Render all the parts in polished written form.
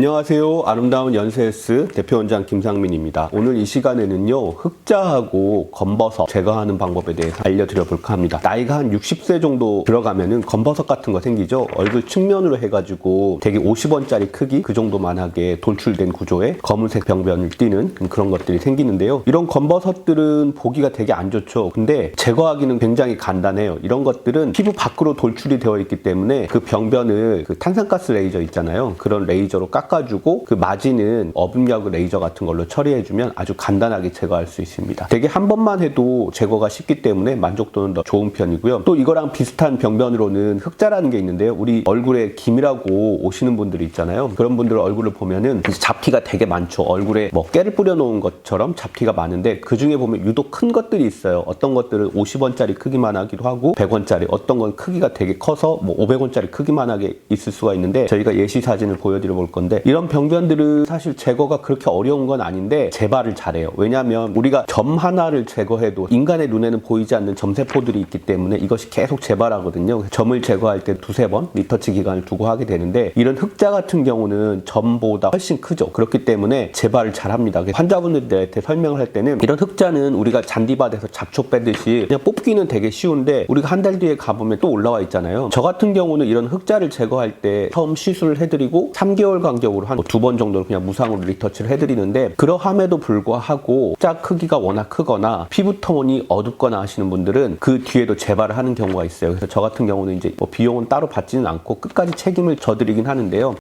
안녕하세요. 아름다운 연세헬스 대표원장 김상민입니다. 오늘 이 시간에는요, 흑자하고 검버섯 제거하는 방법에 대해서 알려드려 볼까 합니다. 나이가 한 60세 정도 들어가면은 검버섯 같은 거 생기죠. 얼굴 측면으로 해가지고 되게 50원짜리 크기 그 정도만하게 돌출된 구조의 검은색 병변을 띠는 그런 것들이 생기는데요. 이런 검버섯들은 보기가 되게 안 좋죠. 근데 제거하기는 굉장히 간단해요. 이런 것들은 피부 밖으로 돌출이 되어 있기 때문에 그 병변을 그 탄산가스 레이저 있잖아요. 그런 레이저로 깎아주고 그 마지는 어분력 레이저 같은 걸로 처리해주면 아주 간단하게 제거할 수 있습니다. 되게 한 번만 해도 제거가 쉽기 때문에 만족도는 더 좋은 편이고요. 또 이거랑 비슷한 병변으로는 흑자라는 게 있는데요. 우리 얼굴에 기미라고 오시는 분들이 있잖아요. 그런 분들 얼굴을 보면은 잡티가 되게 많죠. 얼굴에 뭐 깨를 뿌려놓은 것처럼 잡티가 많은데 그 중에 보면 유독 큰 것들이 있어요. 어떤 것들은 50원짜리 크기만 하기도 하고 100원짜리, 어떤 건 크기가 되게 커서 뭐 500원짜리 크기만 하게 있을 수가 있는데 저희가 예시 사진을 보여드려 볼 건데 이런 병변들은 사실 제거가 그렇게 어려운 건 아닌데 재발을 잘해요. 왜냐하면 우리가 점 하나를 제거해도 인간의 눈에는 보이지 않는 점세포들이 있기 때문에 이것이 계속 재발하거든요. 점을 제거할 때 두세 번 리터치 기간을 두고 하게 되는데 이런 흑자 같은 경우는 점보다 훨씬 크죠. 그렇기 때문에 재발을 잘합니다. 환자분들한테 설명을 할 때는 이런 흑자는 우리가 잔디밭에서 잡초 빼듯이 그냥 뽑기는 되게 쉬운데 우리가 한 달 뒤에 가보면 또 올라와 있잖아요. 저 같은 경우는 이런 흑자를 제거할 때 처음 시술을 해드리고 3개월 간격으로 한 두 번 정도는 그냥 무상으로 리터치를 해드리는데 그러함에도 불구하고 흑자 크기가 워낙 크거나 피부톤이 어둡거나 하시는 분들은 그 뒤에도 재발을 하는 경우가 있어요. 그래서 저 같은 경우는 이제 뭐 비용은 따로 받지는 않고 끝까지 책임을 져드리긴 하는데요.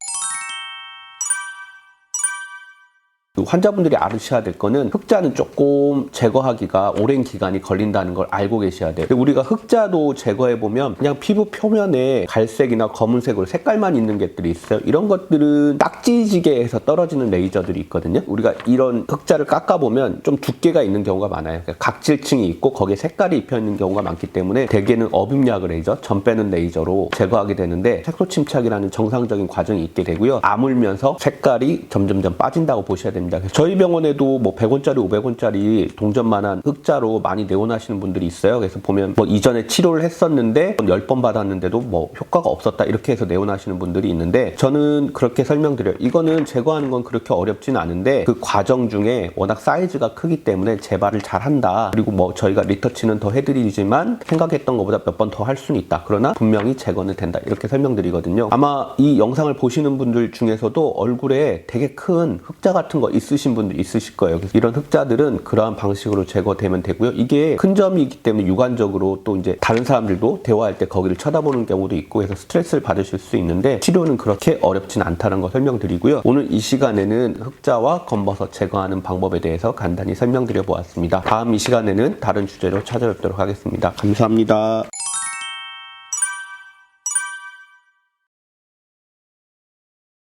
환자분들이 아셔야 될 거는 흑자는 조금 제거하기가 오랜 기간이 걸린다는 걸 알고 계셔야 돼요. 근데 우리가 흑자도 제거해보면 그냥 피부 표면에 갈색이나 검은색으로 색깔만 있는 것들이 있어요. 이런 것들은 딱지지게에서 떨어지는 레이저들이 있거든요. 우리가 이런 흑자를 깎아보면 좀 두께가 있는 경우가 많아요. 그러니까 각질층이 있고 거기에 색깔이 입혀있는 경우가 많기 때문에 대개는 어분약 레이저, 점 빼는 레이저로 제거하게 되는데 색소 침착이라는 정상적인 과정이 있게 되고요. 아물면서 색깔이 점점점 빠진다고 보셔야 됩니다. 저희 병원에도 뭐 100원짜리, 500원짜리 동전만한 흑자로 많이 내원하시는 분들이 있어요. 그래서 보면 뭐 이전에 치료를 했었는데 10번 받았는데도 뭐 효과가 없었다 이렇게 해서 내원하시는 분들이 있는데 저는 그렇게 설명드려요. 이거는 제거하는 건 그렇게 어렵진 않은데 그 과정 중에 워낙 사이즈가 크기 때문에 재발을 잘 한다. 그리고 뭐 저희가 리터치는 더 해드리지만 생각했던 것보다 몇 번 더 할 수는 있다. 그러나 분명히 제거는 된다. 이렇게 설명드리거든요. 아마 이 영상을 보시는 분들 중에서도 얼굴에 되게 큰 흑자 같은 거 있으신 분들 있으실 거예요. 그래서 이런 흑자들은 그러한 방식으로 제거되면 되고요. 이게 큰 점이기 때문에 유관적으로 또 이제 다른 사람들도 대화할 때 거기를 쳐다보는 경우도 있고 해서 스트레스를 받으실 수 있는데 치료는 그렇게 어렵진 않다는 거 설명드리고요. 오늘 이 시간에는 흑자와 검버섯 제거하는 방법에 대해서 간단히 설명드려 보았습니다. 다음 이 시간에는 다른 주제로 찾아뵙도록 하겠습니다. 감사합니다.